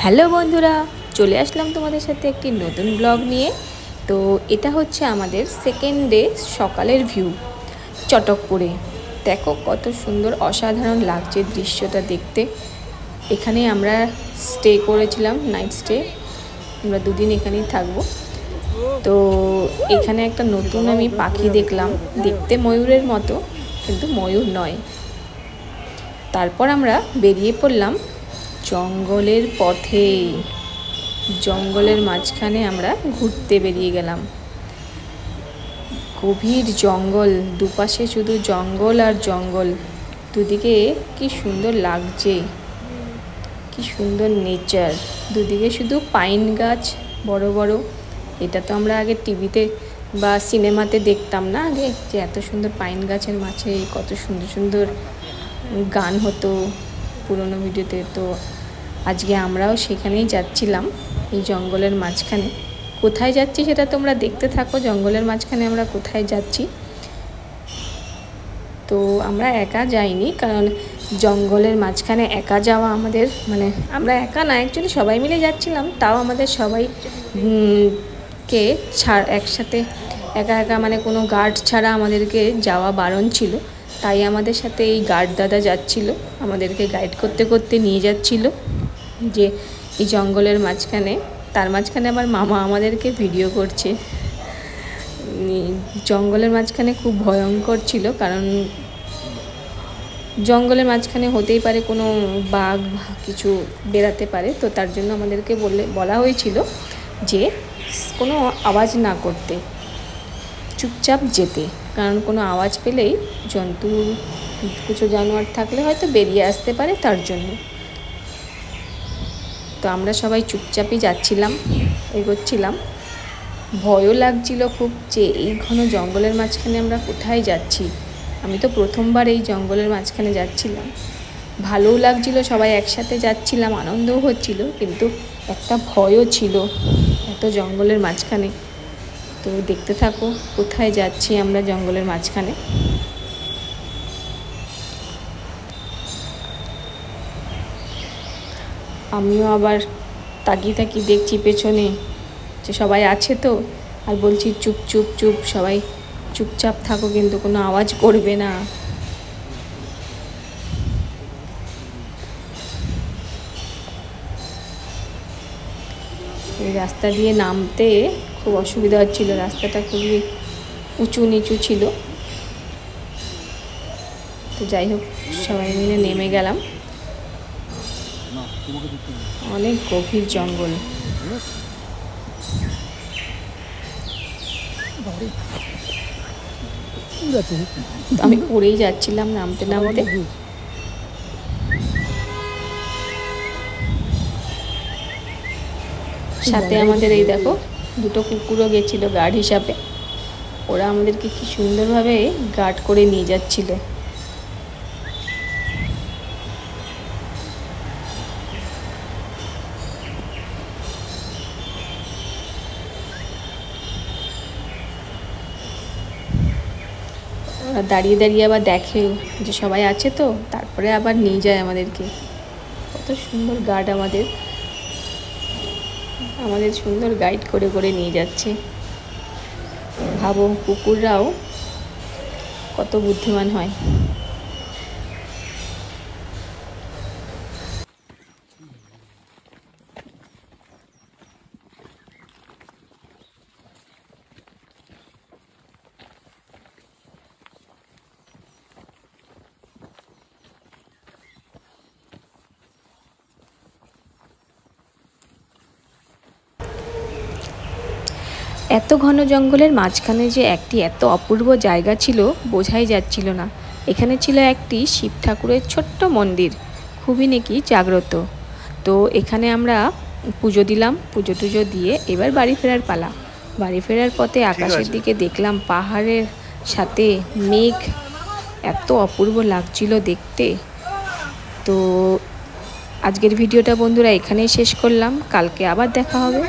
Hello বন্ধুরা, চলে আসলাম তোমাদের সাথে একটি নতুন ব্লগ নিয়ে। তো এটা হচ্ছে আমাদের সেকেন্ড ডে সকালের ভিউ চটকপুরে। দেখো কত সুন্দর, অসাধারণ লাগছে দৃশ্যটা দেখতে। এখানে আমরা স্টে করেছিলাম, নাইট স্টে। আমরা দুদিন এখানেই থাকবো। তো এখানে একটা নতুন আমি পাখি দেখলাম, দেখতে ময়ূরের মতো কিন্তু ময়ূর নয়। তারপর আমরা বেরিয়ে পড়লাম জঙ্গলের পথে। জঙ্গলের মাঝখানে আমরা ঘুরতে বেরিয়ে গেলাম। গভীর জঙ্গল, দুপাশে শুধু জঙ্গল আর জঙ্গল। দুদিকে কি সুন্দর লাগছে, কি সুন্দর নেচার। দুদিকে শুধু পাইন গাছ বড় বড়। এটা তো আমরা আগে টিভিতে বা সিনেমাতে দেখতাম না আগে, যে এত সুন্দর পাইন গাছের মাঝে কত সুন্দর সুন্দর গান হতো পুরোনো ভিডিওতে। তো আজকে আমরাও সেখানেই যাচ্ছিলাম, এই জঙ্গলের মাঝখানে। কোথায় যাচ্ছি সেটা তোমরা দেখতে থাকো, জঙ্গলের মাঝখানে আমরা কোথায় যাচ্ছি। তো আমরা একা যাইনি, কারণ জঙ্গলের মাঝখানে একা যাওয়া আমাদের, মানে আমরা একা না, অ্যাকচুয়ালি সবাই মিলে যাচ্ছিলাম। তাও আমাদের সবাই কে একসাথে একা একা, মানে কোনো গার্ড ছাড়া আমাদেরকে যাওয়া বারণ ছিল। তাই আমাদের সাথে এই গার্ড দাদা যাচ্ছিল, আমাদেরকে গাইড করতে করতে নিয়ে যাচ্ছিল যে এই জঙ্গলের মাঝখানে। তার মাঝখানে আমার মামা আমাদেরকে ভিডিও করছে। জঙ্গলের মাঝখানে খুব ভয়ঙ্কর ছিল, কারণ জঙ্গলের মাঝখানে হতেই পারে কোনো বাঘ কিছু বেরাতে পারে। তো তার জন্য আমাদেরকে বলা হয়েছিল যে কোনো আওয়াজ না করতে, চুপচাপ যেতে। কারণ কোনো আওয়াজ পেলেই জন্তু কিছু জানোয়ার থাকলে হয়তো বেরিয়ে আসতে পারে, তার জন্য। তো আমরা সবাই চুপচাপই যাচ্ছিলাম, এগোচ্ছিলাম। ভয়ও লাগছিল খুব, যে এই ঘন জঙ্গলের মাঝখানে আমরা কোথায় যাচ্ছি। আমি তো প্রথমবার এই জঙ্গলের মাঝখানে যাচ্ছিলাম। ভালোও লাগছিল, সবাই একসাথে যাচ্ছিলাম, আনন্দও হচ্ছিল, কিন্তু একটা ভয়ও ছিল এত জঙ্গলের মাঝখানে। তো দেখতে থাকো কোথায় যাচ্ছি আমরা জঙ্গলের মাঝখানে। আমিও আবার তাকিয়ে তাকিয়ে দেখছি পেছনে যে সবাই আছে তো, আর বলছি চুপ চুপ চুপ, সবাই চুপচাপ থাকো, কিন্তু কোনো আওয়াজ করবে না। এই রাস্তা দিয়ে নামতে খুব অসুবিধা হচ্ছিল, রাস্তাটা খুবই উঁচু নিচু ছিল। তো যাই হোক, সবাই মিলে নেমে গেলাম। অনেক গভীর জঙ্গল। আমি পড়েই যাচ্ছিলাম নামতে নামতে। সাথে আমাদের এই দেখো দুটো কুকুরও গেছিল গার্ড হিসাবে। ওরা আমাদেরকে কি সুন্দরভাবে গার্ড করে নিয়ে যাচ্ছিল। ওরা দাঁড়িয়ে দাঁড়িয়ে আবার দেখে যে সবাই আছে তো, তারপরে আবার নিয়ে যায় আমাদেরকে। কত সুন্দর গার্ড আমাদের সুন্দর গাইড করে করে নিয়ে যাচ্ছে। ভাবো কুকুররাও কত বুদ্ধিমান হয়। এত ঘন জঙ্গলের মাঝখানে যে একটি এত অপূর্ব জায়গা ছিল বোঝাই যাচ্ছিল না। এখানে ছিল একটি শিব ঠাকুরের ছোট্ট মন্দির, খুবই নাকি জাগ্রত। তো এখানে আমরা পুজো দিলাম, পুজো টুজো দিয়ে এবার বাড়ি ফেরার পালা। বাড়ি ফেরার পথে আকাশের দিকে দেখলাম পাহাড়ের সাথে মেঘ, এত অপূর্ব লাগছিল দেখতে। তো আজকের ভিডিওটা বন্ধুরা এখানেই শেষ করলাম, কালকে আবার দেখা হবে।